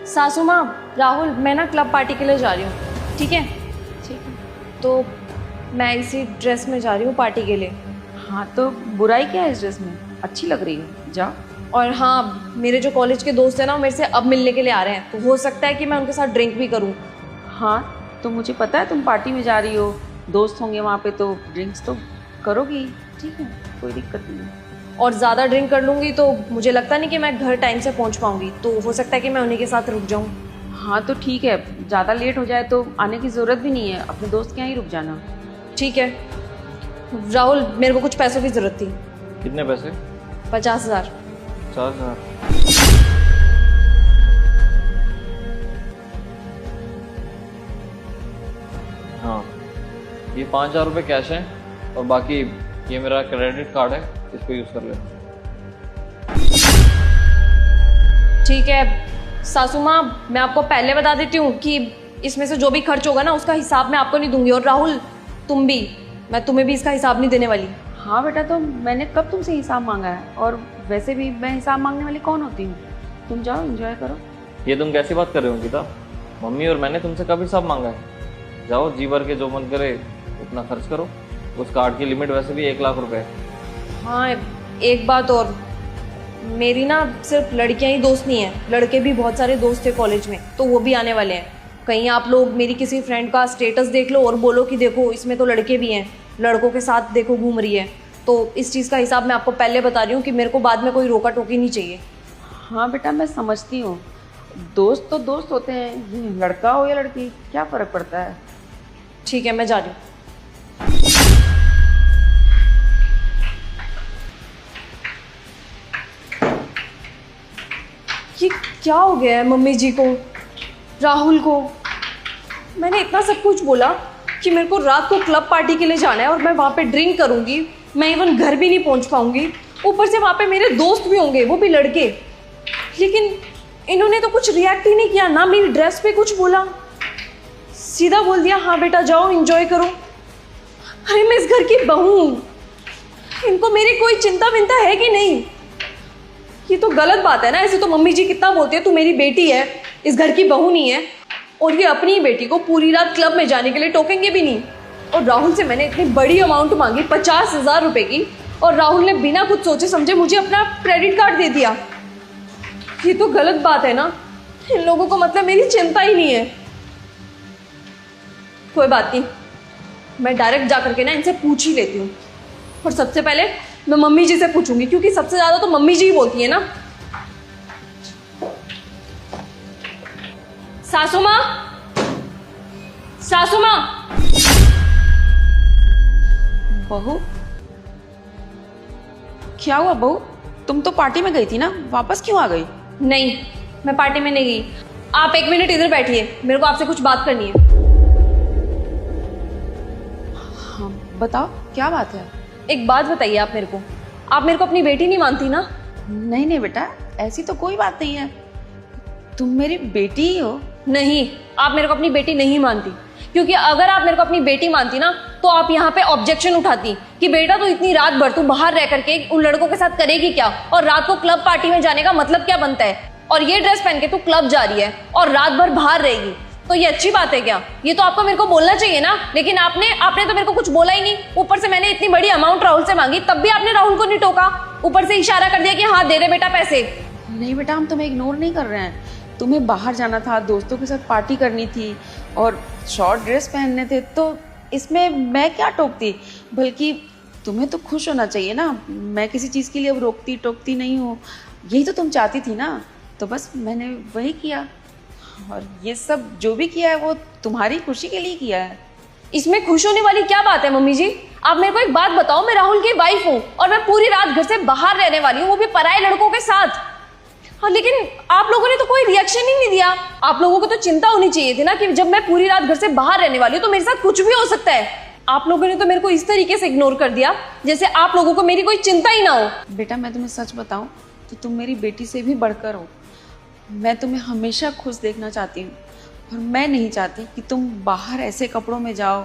सासू माँ, राहुल, मैं ना क्लब पार्टी के लिए जा रही हूँ, ठीक है? ठीक है। तो मैं इसी ड्रेस में जा रही हूँ पार्टी के लिए। हाँ तो बुराई क्या है इस ड्रेस में, अच्छी लग रही है, जाओ। और हाँ, मेरे जो कॉलेज के दोस्त हैं ना, मेरे से अब मिलने के लिए आ रहे हैं, तो हो सकता है कि मैं उनके साथ ड्रिंक भी करूँ। हाँ तो मुझे पता है तुम पार्टी में जा रही हो, दोस्त होंगे वहाँ पे तो ड्रिंक्स तो करोगी, ठीक है, कोई दिक्कत नहीं है। और ज़्यादा ड्रिंक कर लूँगी तो मुझे लगता नहीं कि मैं घर टाइम से पहुँच पाऊँगी, तो हो सकता है कि मैं उन्हीं के साथ रुक जाऊँ। हाँ तो ठीक है, ज़्यादा लेट हो जाए तो आने की ज़रूरत भी नहीं है, अपने दोस्त के यहाँ ही रुक जाना। ठीक है राहुल, मेरे को कुछ पैसों की ज़रूरत थी। कितने पैसे? 50,000। 50,000। हाँ, ये 5,000 रुपये कैश हैं और बाकी ये मेरा क्रेडिट कार्ड है, इसको यूज़ कर लेना। ठीक है सासू माँ, मैं आपको पहले बता देती हूँ कि इसमें से जो भी खर्च होगा ना, उसका हिसाब मैं आपको नहीं दूंगी। और राहुल, तुम भी, मैं तुम्हें भी इसका हिसाब नहीं देने वाली। हाँ बेटा, तो मैंने कब तुमसे हिसाब मांगा है, और वैसे भी मैं हिसाब मांगने वाली कौन होती हूँ। तुम जाओ एंजॉय करो। ये तुम कैसी बात कर रहे हो गीता? मम्मी और मैंने तुमसे कब हिसाब मांगा है? जाओ जी भर के जो मन करे उतना खर्च करो। उस कार्ड की लिमिट वैसे भी 1 लाख रुपए है। हाँ, एक बात और, मेरी ना सिर्फ लड़कियां ही दोस्त नहीं हैं, लड़के भी बहुत सारे दोस्त थे कॉलेज में, तो वो भी आने वाले हैं। कहीं आप लोग मेरी किसी फ्रेंड का स्टेटस देख लो और बोलो कि देखो इसमें तो लड़के भी हैं, लड़कों के साथ देखो घूम रही है, तो इस चीज़ का हिसाब मैं आपको पहले बता रही हूँ कि मेरे को बाद में कोई रोका टोकी नहीं चाहिए। हाँ बेटा, मैं समझती हूँ, दोस्त तो दोस्त होते हैं, ये लड़का हो या लड़की क्या फ़र्क पड़ता है। ठीक है, मैं जा रही हूँ। ये क्या हो गया है मम्मी जी को, राहुल को? मैंने इतना सब कुछ बोला कि मेरे को रात को क्लब पार्टी के लिए जाना है और मैं वहाँ पे ड्रिंक करूँगी, मैं इवन घर भी नहीं पहुँच पाऊँगी, ऊपर से वहाँ पे मेरे दोस्त भी होंगे, वो भी लड़के। लेकिन इन्होंने तो कुछ रिएक्ट ही नहीं किया, ना मेरी ड्रेस पे कुछ बोला, सीधा बोल दिया हाँ बेटा जाओ एंजॉय करो। अरे मैं इस घर की बहू हूँ, इनको मेरी कोई चिंता विंता है कि नहीं? ये तो गलत बात है ना। ऐसे तो मम्मी जी कितना बोलते हैं, तू मेरी बेटी है, इस घर की बहू नहीं है, और ये अपनी ही बेटी को पूरी रात क्लब में जाने के लिए टोकेंगे भी नहीं। और राहुल से मैंने इतनी बड़ी अमाउंट मांगी 50,000 रुपए की, और राहुल ने बिना कुछ सोचे समझे मुझे अपना क्रेडिट कार्ड दे दिया। ये तो गलत बात है ना। इन लोगों को मतलब मेरी चिंता ही नहीं है। कोई बात नहीं, मैं डायरेक्ट जा करके ना इनसे पूछ ही लेती हूँ, और सबसे पहले मैं मम्मी जी से पूछूंगी, क्योंकि सबसे ज्यादा तो मम्मी जी ही बोलती है ना। सासू माँ, सासू माँ। बहू, क्या हुआ बहू? तुम तो पार्टी में गई थी ना, वापस क्यों आ गई? नहीं, मैं पार्टी में नहीं गई। आप 1 मिनट इधर बैठिए, मेरे को आपसे कुछ बात करनी है। हाँ बताओ, क्या बात है? एक बात बताइए आप मेरे को अपनी बेटी नहीं मानती ना? नहीं नहीं बेटा, ऐसी तो कोई बात नहीं है, तुम मेरी बेटी ही हो। नहीं, आप मेरे को अपनी बेटी नहीं मानती, क्योंकि अगर आप मेरे को अपनी बेटी मानती ना, तो आप यहाँ पे ऑब्जेक्शन उठाती कि बेटा तू इतनी रात भर तू बाहर रह करके उन लड़कों के साथ करेगी क्या, और रात को क्लब पार्टी में जाने का मतलब क्या बनता है, और ये ड्रेस पहन के तू क्लब जा रही है और रात भर बाहर रहेगी, तो ये अच्छी बात है क्या? ये तो आपको मेरे को बोलना चाहिए ना, लेकिन आपने तो मेरे को कुछ बोला ही नहीं। ऊपर से मैंने इतनी बड़ी अमाउंट राहुल से मांगी, तब भी आपने राहुल को नहीं टोका, ऊपर से इशारा कर दिया कि हाँ दे दे बेटा पैसे। नहीं बेटा, हम तुम्हें इग्नोर नहीं कर रहे हैं, तुम्हें बाहर जाना था, दोस्तों के साथ पार्टी करनी थी और शॉर्ट ड्रेस पहनने थे, तो इसमें मैं क्या टोकती, बल्कि तुम्हें तो खुश होना चाहिए ना। मैं किसी चीज़ के लिए अब रोकती टोकती नहीं हूँ, यही तो तुम चाहती थी ना, तो बस मैंने वही किया, और ये सब जो भी किया है वो तुम्हारी खुशी के लिए किया है। इसमें खुश होने वाली क्या बात है मम्मी जी? आप मेरे को एक बात बताओ, मैं राहुल की वाइफ हूँ और मैं पूरी रात घर से बाहर रहने वाली हूँ, वो भी पराये लड़कों के साथ। हाँ, लेकिन आप लोगों ने तो कोई रिएक्शन ही नहीं दिया। आप लोगों को तो चिंता होनी चाहिए थी ना कि जब मैं पूरी रात घर से बाहर रहने वाली हूँ तो मेरे साथ कुछ भी हो सकता है। आप लोगों ने तो मेरे को इस तरीके से इग्नोर कर दिया जैसे आप लोगों को मेरी कोई चिंता ही ना हो। बेटा, मैं तुम्हें सच बताऊं तो तुम मेरी बेटी से भी बढ़कर हो। मैं तुम्हें हमेशा खुश देखना चाहती हूँ, और मैं नहीं चाहती कि तुम बाहर ऐसे कपड़ों में जाओ,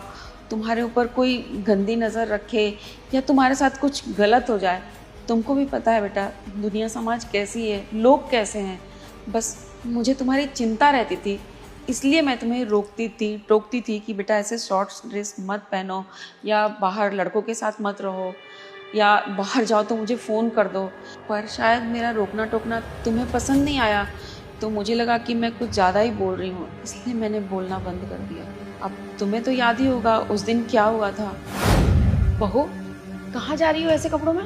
तुम्हारे ऊपर कोई गंदी नज़र रखे या तुम्हारे साथ कुछ गलत हो जाए। तुमको भी पता है बेटा, दुनिया समाज कैसी है, लोग कैसे हैं, बस मुझे तुम्हारी चिंता रहती थी, इसलिए मैं तुम्हें टोकती थी कि बेटा ऐसे शॉर्ट्स ड्रेस मत पहनो, या बाहर लड़कों के साथ मत रहो, या बाहर जाओ तो मुझे फ़ोन कर दो। पर शायद मेरा रोकना टोकना तुम्हें पसंद नहीं आया, तो मुझे लगा कि मैं कुछ ज़्यादा ही बोल रही हूँ, इसलिए मैंने बोलना बंद कर दिया। अब तुम्हें तो याद ही होगा उस दिन क्या हुआ था। बहू, कहाँ जा रही हो ऐसे कपड़ों में?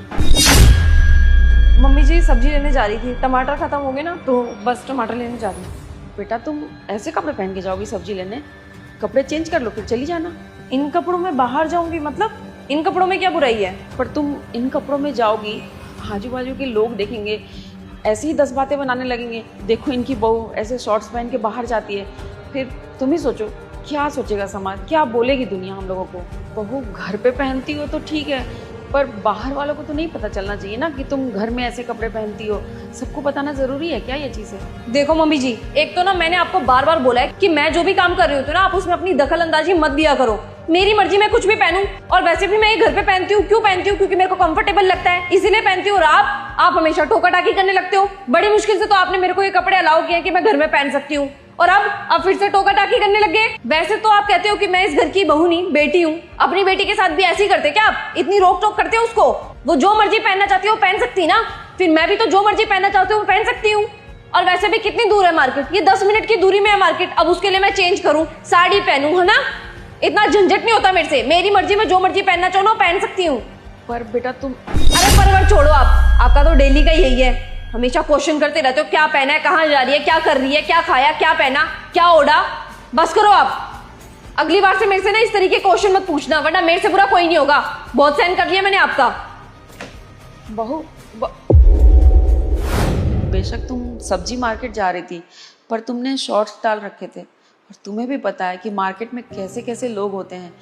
मम्मी जी सब्जी लेने जा रही थी, टमाटर खत्म हो गए ना तो बस टमाटर लेने जा रही हूँ। बेटा तुम ऐसे कपड़े पहन के जाओगी सब्जी लेने? कपड़े चेंज कर लो फिर चली जाना। इन कपड़ों में बाहर जाऊंगी मतलब? इन कपड़ों में क्या बुराई है? पर तुम इन कपड़ों में जाओगी, आजू बाजू के लोग देखेंगे, ऐसी ही 10 बातें बनाने लगेंगे, देखो इनकी बहू ऐसे शॉर्ट्स पहन के बाहर जाती है। फिर तुम ही सोचो क्या सोचेगा समाज, क्या बोलेगी दुनिया हम लोगों को। बहू घर पे पहनती हो तो ठीक है, पर बाहर वालों को तो नहीं पता चलना चाहिए ना कि तुम घर में ऐसे कपड़े पहनती हो। सबको बताना जरूरी है क्या ये चीज़ें? देखो मम्मी जी, एक तो ना मैंने आपको बार बार बोला है कि मैं जो भी काम कर रही हूँ ना आप उसमें अपनी दखल अंदाजी मत दिया करो। मेरी मर्जी मैं कुछ भी पहनूं, और वैसे भी मैं ये घर पे पहनती हूँ। क्यों पहनती हूँ? क्योंकि मेरे को कंफर्टेबल लगता है, इसीलिए पहनती हूँ। और आप हमेशा टोका टाकी करने लगते हो। बड़ी मुश्किल से तो आपने मेरे को ये कपड़े अलाउ किए कि मैं घर में पहन सकती हूँ, और अब फिर से टोका टाकी करने लग गए। वैसे तो आप कहते हो कि मैं इस घर की बहू नहीं बेटी हूँ, अपनी बेटी के साथ भी ऐसे ही करते क्या आप? इतनी रोक टोक करते हो उसको? वो जो मर्जी पहनना चाहती है वो पहन सकती ना, फिर मैं भी तो जो मर्जी पहनना चाहती हूँ वो पहन सकती हूँ। और वैसे भी कितनी दूर है मार्केट? ये 10 मिनट की दूरी में है मार्केट। अब उसके लिए मैं चेंज करूँ, साड़ी पहनूं, है ना? इतना झंझट नहीं होता मेरे से। मेरी मर्जी में जो मर्जी पहनना चाहो ना पहन सकती हूँ। पर बेटा तुम, अरे परवर छोड़ो आप, आपका तो डेली का यही है, हमेशा क्वेश्चन करते रहते हो। क्या पहना है, कहाँ जा रही है, क्या कर रही है, क्या खाया, क्या पहना, क्या ओढ़ा। बस करो आप, अगली बार से मेरे से ना इस तरीके क्वेश्चन मत पूछना, वरना मेरे से बुरा कोई नहीं होगा। बहुत सहन कर लिया मैंने आपका। बहू बेशक तुम सब्जी मार्केट जा रही थी, पर तुमने शॉर्ट्स डाल रखे थे, और तुम्हें भी पता है कि मार्केट में कैसे कैसे लोग होते हैं,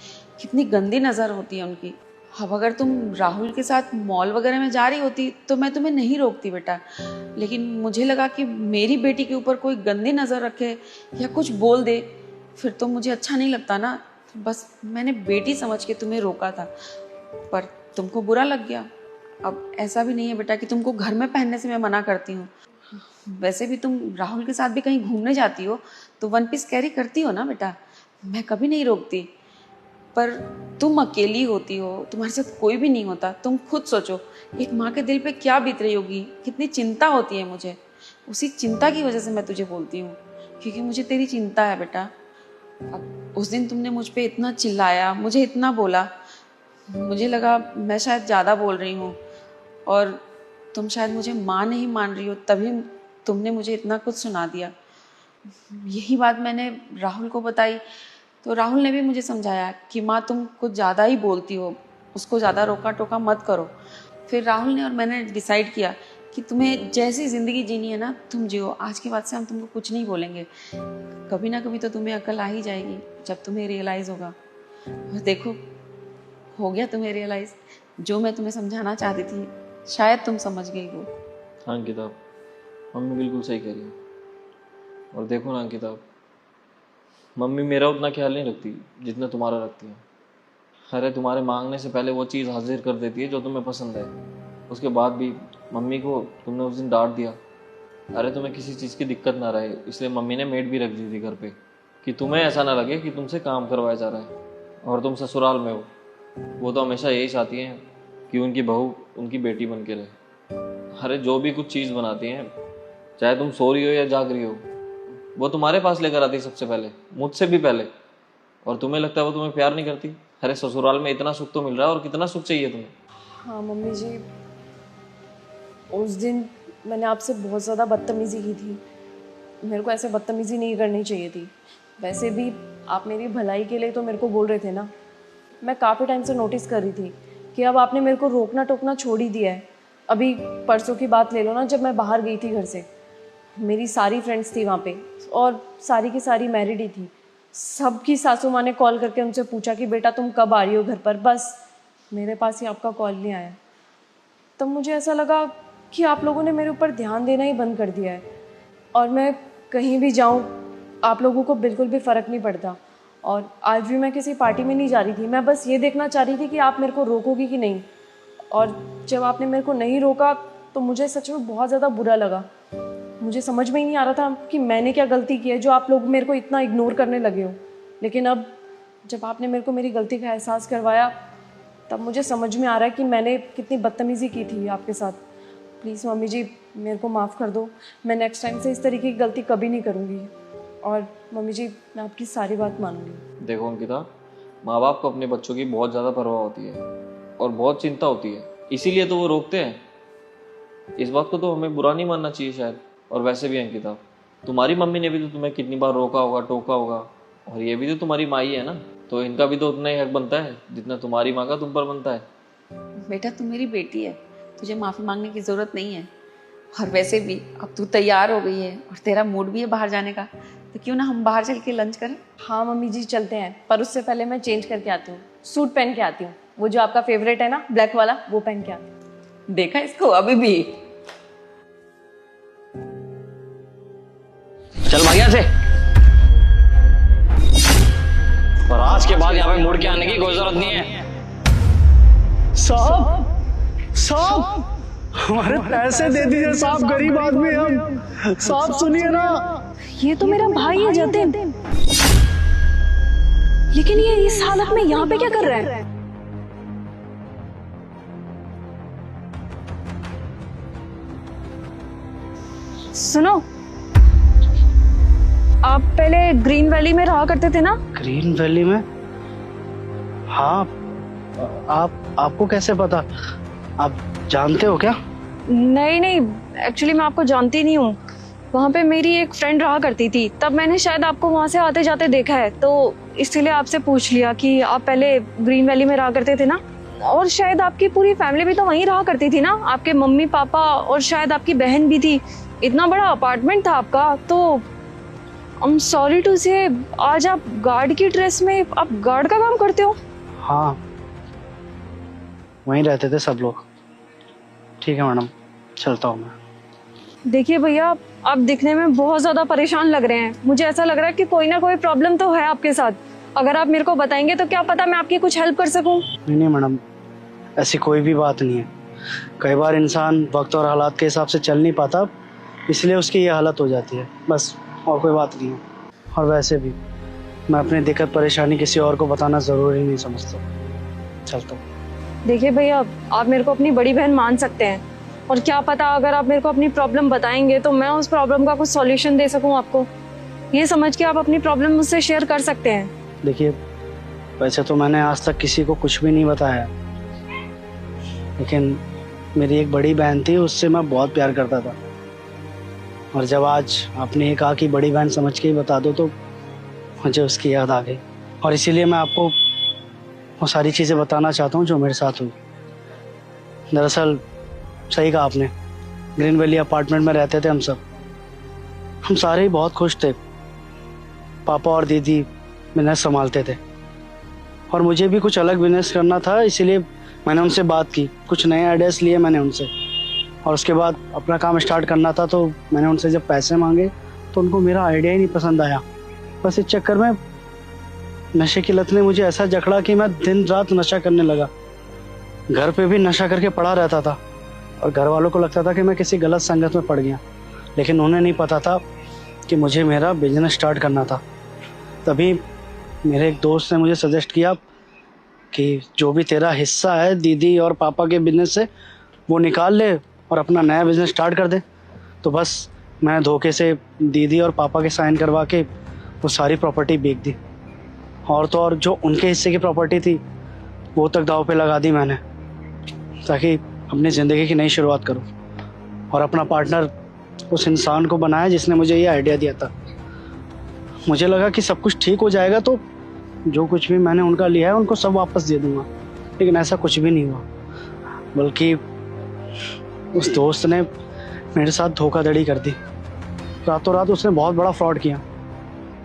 कितनी गंदी नज़र होती है उनकी। अब अगर तुम राहुल के साथ मॉल वगैरह में जा रही होती तो मैं तुम्हें नहीं रोकती बेटा, लेकिन मुझे लगा कि मेरी बेटी के ऊपर कोई गंदी नज़र रखे या कुछ बोल दे फिर तो मुझे अच्छा नहीं लगता ना। बस मैंने बेटी समझ के तुम्हें रोका था, पर तुमको बुरा लग गया। अब ऐसा भी नहीं है बेटा कि तुमको घर में पहनने से मैं मना करती हूँ। वैसे भी तुम राहुल के साथ भी कहीं घूमने जाती हो तो 1 पीस कैरी करती हो ना बेटा, मैं कभी नहीं रोकती। पर तुम अकेली होती हो, तुम्हारे साथ कोई भी नहीं होता। तुम खुद सोचो एक माँ के दिल पे क्या बीत रही होगी, कितनी चिंता होती है मुझे। उसी चिंता की वजह से मैं तुझे बोलती हूँ, क्योंकि मुझे तेरी चिंता है बेटा। अब उस दिन तुमने मुझ पे इतना चिल्लाया, मुझे इतना बोला, मुझे लगा मैं शायद ज़्यादा बोल रही हूँ, और तुम शायद मुझे माँ नहीं मान रही हो, तभी तुमने मुझे इतना कुछ सुना दिया। यही बात मैंने राहुल को बताई तो राहुल ने भी मुझे समझाया कि माँ तुम कुछ ज़्यादा ही बोलती हो, उसको ज़्यादा रोका टोका मत करो। फिर राहुल ने और मैंने डिसाइड किया कि तुम्हें जैसी ज़िंदगी जीनी है ना तुम जियो, आज के बाद से हम तुमको कुछ नहीं बोलेंगे। कभी ना कभी तो तुम्हें अकल आ ही जाएगी जब तुम्हें रियलाइज़ होगा। और देखो हो गया तुम्हें रियलाइज़, जो मैं तुम्हें समझाना चाहती थी शायद तुम समझ गई हो। हाँ अंकिता, मम्मी बिल्कुल सही कह रही है। और देखो ना अंकिता, मम्मी मेरा उतना ख्याल नहीं रखती जितना तुम्हारा रखती है। अरे तुम्हारे मांगने से पहले वो चीज़ हाजिर कर देती है जो तुम्हें पसंद है। उसके बाद भी मम्मी को तुमने उस दिन डांट दिया। अरे तुम्हें किसी चीज़ की दिक्कत ना रहे इसलिए मम्मी ने मेड भी रख दी थी घर पे, कि तुम्हें ऐसा ना लगे कि तुमसे काम करवाया जा रहा है और तुम ससुराल में हो। वो तो हमेशा यही चाहती हैं कि उनकी बहू उनकी बेटी बन के रहे। अरे जो भी कुछ चीज़ बनाती हैं, चाहे तुम सो रही हो या जाग रही हो, वो तुम्हारे पास लेकर आती है सबसे पहले, मुझसे भी पहले। और तुम्हें लगता है वो तुम्हें प्यार नहीं करती? अरे ससुराल में इतना सुख तो मिल रहा है, और कितना सुख चाहिए तुम्हें। हाँ मम्मी जी, उस दिन मैंने आपसे बहुत ज़्यादा बदतमीज़ी की थी। मेरे को ऐसे बदतमीज़ी नहीं करनी चाहिए थी। वैसे भी आप मेरी भलाई के लिए तो मेरे को बोल रहे थे ना। मैं काफ़ी टाइम से नोटिस कर रही थी कि अब आपने मेरे को रोकना टोकना छोड़ ही दिया है। अभी परसों की बात ले लो ना, जब मैं बाहर गई थी घर से, मेरी सारी फ्रेंड्स थी वहाँ पे और सारी की सारी मैरिड ही थी। सबकी सासू माँ ने कॉल करके उनसे पूछा कि बेटा तुम कब आ रही हो घर पर, बस मेरे पास ही आपका कॉल नहीं आया। तब मुझे ऐसा लगा कि आप लोगों ने मेरे ऊपर ध्यान देना ही बंद कर दिया है, और मैं कहीं भी जाऊँ आप लोगों को बिल्कुल भी फ़र्क नहीं पड़ता। और आज भी मैं किसी पार्टी में नहीं जा रही थी, मैं बस ये देखना चाह रही थी कि आप मेरे को रोकोगी कि नहीं। और जब आपने मेरे को नहीं रोका तो मुझे सच में बहुत ज़्यादा बुरा लगा। मुझे समझ में ही नहीं आ रहा था कि मैंने क्या गलती की है जो आप लोग मेरे को इतना इग्नोर करने लगे हो। लेकिन अब जब आपने मेरे को मेरी गलती का एहसास करवाया तब मुझे समझ में आ रहा है कि मैंने कितनी बदतमीज़ी की थी आपके साथ। प्लीज़ मम्मी जी मेरे को माफ़ कर दो, मैं नेक्स्ट टाइम से इस तरीके की गलती कभी नहीं करूँगी। और मम्मी जी मैं आपकी सारी बात मानूंगी। देखो अंकिता, माँ बाप को अपने बच्चों की बहुत ज़्यादा परवाह होती है और बहुत चिंता होती है, इसीलिए तो वो रोकते हैं। इस बात को तो हमें बुरा नहीं मानना चाहिए शायद। और वैसे भी अंकिता, तुम्हारी मम्मी ने भी तो तुम्हें कितनी बार रोका होगा, टोका होगा, और ये भी तो तुम्हारी माँ ही है ना, तो इनका भी तो उतना ही हक बनता है जितना तुम्हारी माँ का तुम पर बनता है। बेटा तू मेरी बेटी है, तुझे माफ़ी मांगने की ज़रूरत नहीं है। और वैसे भी अब तू तैयार हो गई है और तेरा मूड भी है बाहर जाने का, तो क्यों ना हम बाहर चल के लंच करें। हाँ मम्मी जी चलते हैं, पर उससे पहले मैं चेंज करके आती हूँ, सूट पहन के आती हूँ, वो जो आपका फेवरेट है ना ब्लैक वाला, वो पहन के आती हूँ। देखा इसको अभी भी। चल भाग यहाँ से। और आज के बाद यहाँ पे मुड़ के आने की कोई जरूरत नहीं है। साहब हमारे पैसे दे दीजिए साहब, गरीब आदमी हम। साहब सुनिए ना। ये तो मेरा भाई है जतिन, लेकिन ये इस हालत में यहाँ पे क्या कर रहा है? सुनो, आप पहले ग्रीन वैली में रहा करते थे ना? ग्रीन वैली में? हाँ। आपको कैसे पता? आप जानते हो क्या? नहीं नहीं, एक्चुअली मैं आपको जानती नहीं हूँ। वहाँ पे मेरी एक फ्रेंड रहा करती थी, तब मैंने शायद आपको वहाँ से आते जाते देखा है, तो इसलिए आपसे पूछ लिया कि आप पहले ग्रीन वैली में रहा करते थे ना। और शायद आपकी पूरी फैमिली भी तो वहीं रहा करती थी ना, आपके मम्मी पापा और शायद आपकी बहन भी थी। इतना बड़ा अपार्टमेंट था आपका। तो आई एम सॉरी टू से, आज आप गार्ड की ड्रेस में, आप गार्ड का काम करते हो? हाँ, वहीं रहते थे सब लोग। ठीक है मैडम, चलता हूँ मैं। देखिए भैया, आप दिखने में बहुत ज़्यादा परेशान लग रहे हैं। मुझे ऐसा लग रहा है कि कोई ना कोई प्रॉब्लम तो है आपके साथ। अगर आप मेरे को बताएंगे तो क्या पता मैं आपकी कुछ हेल्प कर सकूं। नहीं मैडम, ऐसी कोई भी बात नहीं है। कई बार इंसान वक्त और हालात के हिसाब से चल नहीं पाता, इसलिए उसकी ये हालत हो जाती है, बस और कोई बात नहीं है। और वैसे भी मैं अपनी दिक्कत परेशानी किसी और को बताना ज़रूरी नहीं समझता। चलता हूँ। देखिए भैया, आप मेरे को अपनी बड़ी बहन मान सकते हैं, और क्या पता अगर आप मेरे को अपनी प्रॉब्लम बताएंगे तो मैं उस प्रॉब्लम का कुछ सॉल्यूशन दे सकूं आपको। ये समझ के आप अपनी प्रॉब्लम मुझसे शेयर कर सकते हैं। देखिए, वैसे तो मैंने आज तक किसी को कुछ भी नहीं बताया, लेकिन मेरी एक बड़ी बहन थी, उससे मैं बहुत प्यार करता था। और जब आज आपने ये कहा कि बड़ी बहन समझ के ही बता दो, तो मुझे उसकी याद आ गई, और इसीलिए मैं आपको वो सारी चीज़ें बताना चाहता हूँ जो मेरे साथ हुई। दरअसल सही कहा आपने, ग्रीन वैली अपार्टमेंट में रहते थे हम सारे ही बहुत खुश थे। पापा और दीदी बिजनेस संभालते थे, और मुझे भी कुछ अलग बिजनेस करना था, इसीलिए मैंने उनसे बात की, कुछ नए आइडियाज़ लिए मैंने उनसे, और उसके बाद अपना काम स्टार्ट करना था। तो मैंने उनसे जब पैसे मांगे तो उनको मेरा आइडिया ही नहीं पसंद आया। बस इस चक्कर में नशे की लत ने मुझे ऐसा जकड़ा कि मैं दिन रात नशा करने लगा। घर पे भी नशा करके पड़ा रहता था, और घर वालों को लगता था कि मैं किसी गलत संगत में पड़ गया, लेकिन उन्हें नहीं पता था कि मुझे मेरा बिजनेस स्टार्ट करना था। तभी मेरे एक दोस्त ने मुझे सजेस्ट किया कि जो भी तेरा हिस्सा है दीदी और पापा के बिजनेस से, वो निकाल ले और अपना नया बिजनेस स्टार्ट कर दे। तो बस मैंने धोखे से दीदी और पापा के साइन करवा के वो सारी प्रॉपर्टी बेच दी, और तो और जो उनके हिस्से की प्रॉपर्टी थी वो तक दाव पे लगा दी मैंने, ताकि अपनी ज़िंदगी की नई शुरुआत करूं। और अपना पार्टनर उस इंसान को बनाया जिसने मुझे ये आइडिया दिया था। मुझे लगा कि सब कुछ ठीक हो जाएगा, तो जो कुछ भी मैंने उनका लिया है उनको सब वापस दे दूंगा, लेकिन ऐसा कुछ भी नहीं हुआ। बल्कि उस दोस्त ने मेरे साथ धोखाधड़ी कर दी। रातों रात उसने बहुत बड़ा फ्रॉड किया,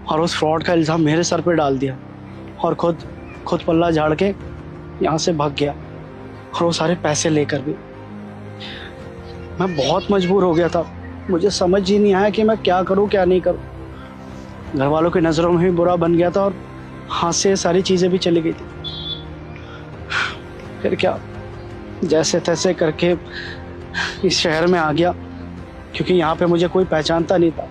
और उस फ्रॉड का इल्ज़ाम मेरे सर पे डाल दिया, और खुद पल्ला झाड़ के यहाँ से भाग गया, और वो सारे पैसे लेकर भी। मैं बहुत मजबूर हो गया था, मुझे समझ ही नहीं आया कि मैं क्या करूं क्या नहीं करूं। घर वालों की नज़रों में भी बुरा बन गया था, और हाथ से सारी चीज़ें भी चली गई थी। फिर क्या, जैसे तैसे करके इस शहर में आ गया, क्योंकि यहाँ पे मुझे कोई पहचानता नहीं था।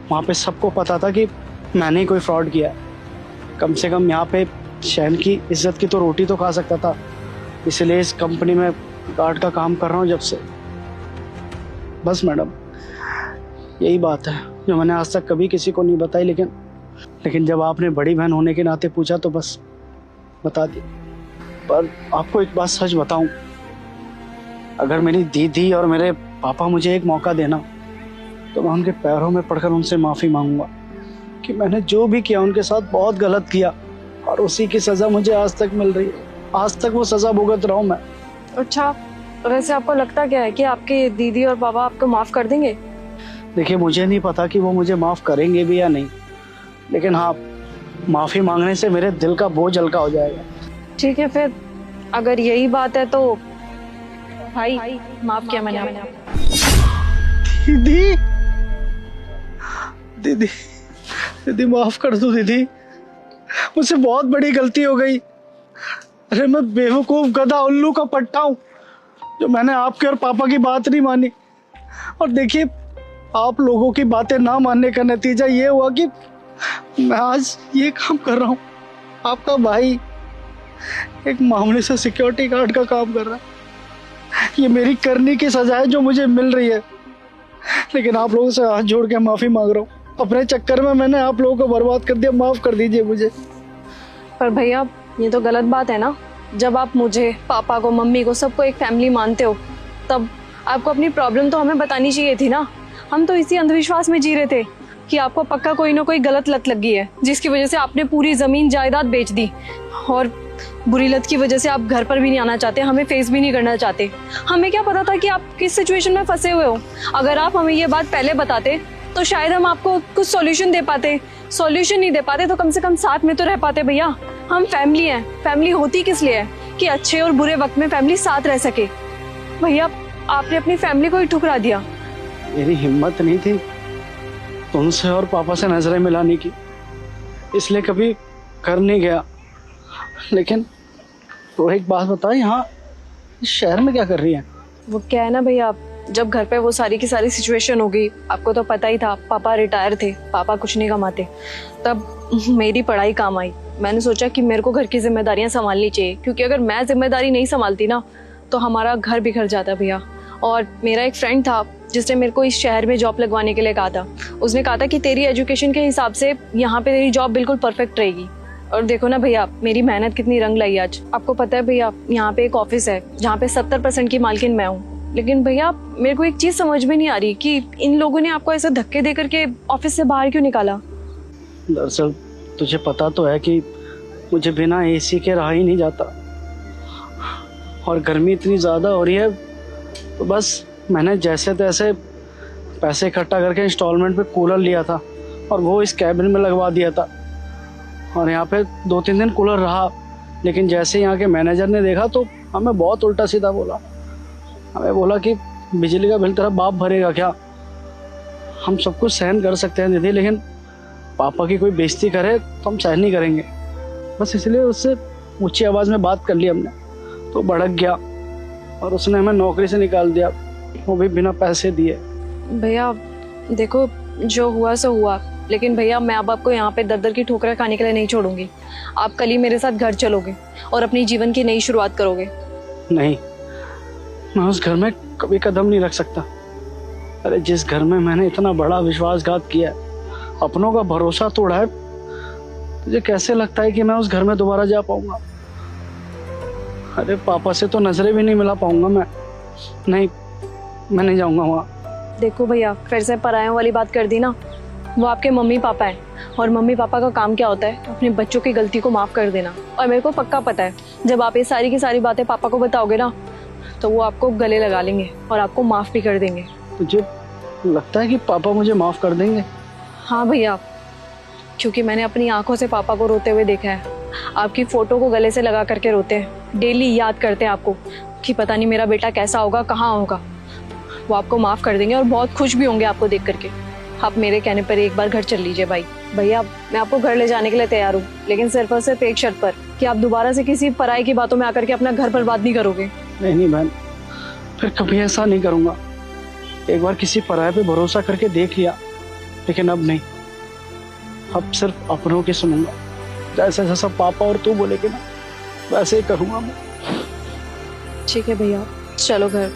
वहाँ पे सबको पता था कि मैंने ही कोई फ्रॉड किया है। कम से कम यहाँ पे शहर की इज्जत की तो रोटी तो खा सकता था, इसलिए इस कंपनी में गार्ड का काम कर रहा हूँ जब से। बस मैडम, यही बात है जो मैंने आज तक कभी किसी को नहीं बताई, लेकिन जब आपने बड़ी बहन होने के नाते पूछा तो बस बता दी। पर आपको एक बात सच बताऊं, अगर मेरी दीदी और मेरे पापा मुझे एक मौका देना तो मैं उनके पैरों में पड़कर उनसे माफ़ी मांगूंगा कि मैंने जो भी किया उनके साथ बहुत गलत किया, और उसी की सज़ा मुझे आज तक मिल रही है। आज तक वो सज़ा भुगत रहा हूँ मैं। अच्छा, वैसे आपको लगता क्या है कि आपके दीदी और पापा आपको माफ़ कर देंगे? देखिए, मुझे नहीं पता कि वो मुझे माफ़ करेंगे भी या नहीं, लेकिन हाँ, माफ़ी मांगने से मेरे दिल का बोझ हल्का हो जाएगा। ठीक है, फिर अगर यही बात है तो भाई माफ़ किया मैंने आपको। दीदी, दीदी, दीदी माफ कर दो दीदी, मुझसे बहुत बड़ी गलती हो गई। अरे मैं बेवकूफ गधा उल्लू का पट्टा हूँ जो मैंने आपके और पापा की बात नहीं मानी। और देखिए, आप लोगों की बातें ना मानने का नतीजा ये हुआ कि मैं आज ये काम कर रहा हूँ। आपका भाई एक मामले से सिक्योरिटी गार्ड का काम कर रहा है। ये मेरी करनी की सजा है जो मुझे मिल रही है, लेकिन आप लोगों से हाथ जोड़ के माफी मांग रहा हूँ। अपने चक्कर में मैंने आप लोगों को बर्बाद कर दिया, माफ कर दीजिए मुझे। पर भैया, ये तो गलत बात है ना। जब आप मुझे, पापा को, मम्मी को, सबको एक फैमिली मानते हो, तब आपको अपनी प्रॉब्लम तो हमें बतानी चाहिए थी ना। हम तो इसी अंधविश्वास में जी रहे थे कि आपको पक्का कोई ना कोई गलत लत लगी है, जिसकी वजह से आपने पूरी जमीन जायदाद बेच दी, और बुरी लत की वजह से आप घर पर भी नहीं आना चाहते, हमें फेस भी नहीं करना चाहते। हमें क्या पता था कि आप किस सिचुएशन में फंसे हुए हो। अगर आप हमें ये बात पहले बताते तो शायद हम आपको कुछ सॉल्यूशन दे पाते। सॉल्यूशन नहीं दे पाते तो कम से कम साथ में तो रह पाते। भैया, हम फैमिली हैं। फैमिली होती किस लिए है? कि अच्छे और बुरे वक्त में फैमिली साथ रह सके। भैया, आपने अपनी फैमिली को ही ठुकरा दिया। मेरी हिम्मत नहीं थी तुमसे और पापा से नजरें मिलाने की, इसलिए कभी कर नहीं गया। लेकिन तो एक बात बताओ, यहाँ इस शहर में क्या कर रही है? वो क्या है ना भैया, जब घर पे वो सारी की सारी सिचुएशन हो गई, आपको तो पता ही था, पापा रिटायर थे, पापा कुछ नहीं कमाते, तब मेरी पढ़ाई काम आई। मैंने सोचा कि मेरे को घर की जिम्मेदारियां संभालनी चाहिए, क्योंकि अगर मैं जिम्मेदारी नहीं संभालती ना तो हमारा घर बिखर जाता भैया। और मेरा एक फ्रेंड था जिसने मेरे को इस शहर में जॉब लगवाने के लिए कहा था। उसने कहा था कि तेरी एजुकेशन के हिसाब से यहाँ पे तेरी जॉब बिल्कुल परफेक्ट रहेगी। और देखो ना भैया, मेरी मेहनत कितनी रंग लाई आज। आपको पता है भैया, यहाँ पे एक ऑफिस है जहाँ पे 70% की मालकिन मैं हूँ। लेकिन भैया, मेरे को एक चीज समझ में नहीं आ रही कि इन लोगों ने आपको ऐसे धक्के दे करके ऑफिस से बाहर क्यों निकाला? दरअसल तुझे पता तो है कि मुझे बिना एसी के रहा ही नहीं जाता, और गर्मी इतनी ज़्यादा हो रही है, तो बस मैंने जैसे तैसे पैसे इकट्ठा करके इंस्टॉलमेंट पे कूलर लिया था और वो इस कैबिन में लगवा दिया था। और यहाँ पे 2-3 दिन कूलर रहा, लेकिन जैसे यहाँ के मैनेजर ने देखा तो हमें बहुत उल्टा सीधा बोला। हमें बोला कि बिजली का बिल तेरा बाप भरेगा क्या? हम सब कुछ सहन कर सकते हैं दीदी, लेकिन पापा की कोई बेइज्जती करे तो हम सहन नहीं करेंगे। बस इसलिए उससे ऊंची आवाज़ में बात कर ली हमने, तो भड़क गया और उसने हमें नौकरी से निकाल दिया, वो भी बिना पैसे दिए। भैया देखो, जो हुआ सो हुआ, लेकिन भैया मैं अब आपको यहाँ पे दर दर की ठोकरें खाने के लिए नहीं छोड़ूंगी। आप कल ही मेरे साथ घर चलोगे और अपनी जीवन की नई शुरुआत करोगे। नहीं, मैं उस घर में कभी कदम नहीं रख सकता। अरे जिस घर में मैंने इतना बड़ा विश्वासघात किया है, अपनों का भरोसा तोड़ा है, मुझे कैसे लगता है कि मैं उस घर में दोबारा जा पाऊंगा? अरे पापा से तो नजरें भी नहीं मिला पाऊंगा मैं। नहीं, मैं नहीं जाऊंगा वहाँ। देखो भैया, फिर से परायों वाली बात कर दी ना। वो आपके मम्मी पापा हैं, और मम्मी पापा का काम क्या होता है? अपने बच्चों की गलती को माफ कर देना। और मेरे को पक्का पता है, जब आप ये सारी की सारी बातें पापा को बताओगे ना, तो वो आपको गले लगा लेंगे और आपको माफ भी कर देंगे। तुझे लगता है कि पापा मुझे माफ कर देंगे? हाँ भैया, क्योंकि मैंने अपनी आंखों से पापा को रोते हुए देखा है। आपकी फोटो को गले से लगा करके रोते हैं, डेली याद करते हैं आपको कि पता नहीं मेरा बेटा कैसा होगा, कहाँ होगा। वो आपको माफ कर देंगे और बहुत खुश भी होंगे आपको देख करके। आप मेरे कहने पर एक बार घर चल लीजिए भाई। भैया, मैं आपको घर ले जाने के लिए तैयार हूँ, लेकिन सिर्फ और सिर्फ एक शर्त पर, कि आप दोबारा से किसी पराई की बातों में आकर के अपना घर बर्बाद नहीं करोगे। नहीं बहन, फिर कभी ऐसा नहीं करूँगा। एक बार किसी पराये पे भरोसा करके देख लिया, लेकिन अब नहीं। अब सिर्फ अपनों की सुनूंगा। जैसे जैसा पापा और तू बोलेगे ना, वैसे ही करूँगा मैं। ठीक है भैया, चलो घर।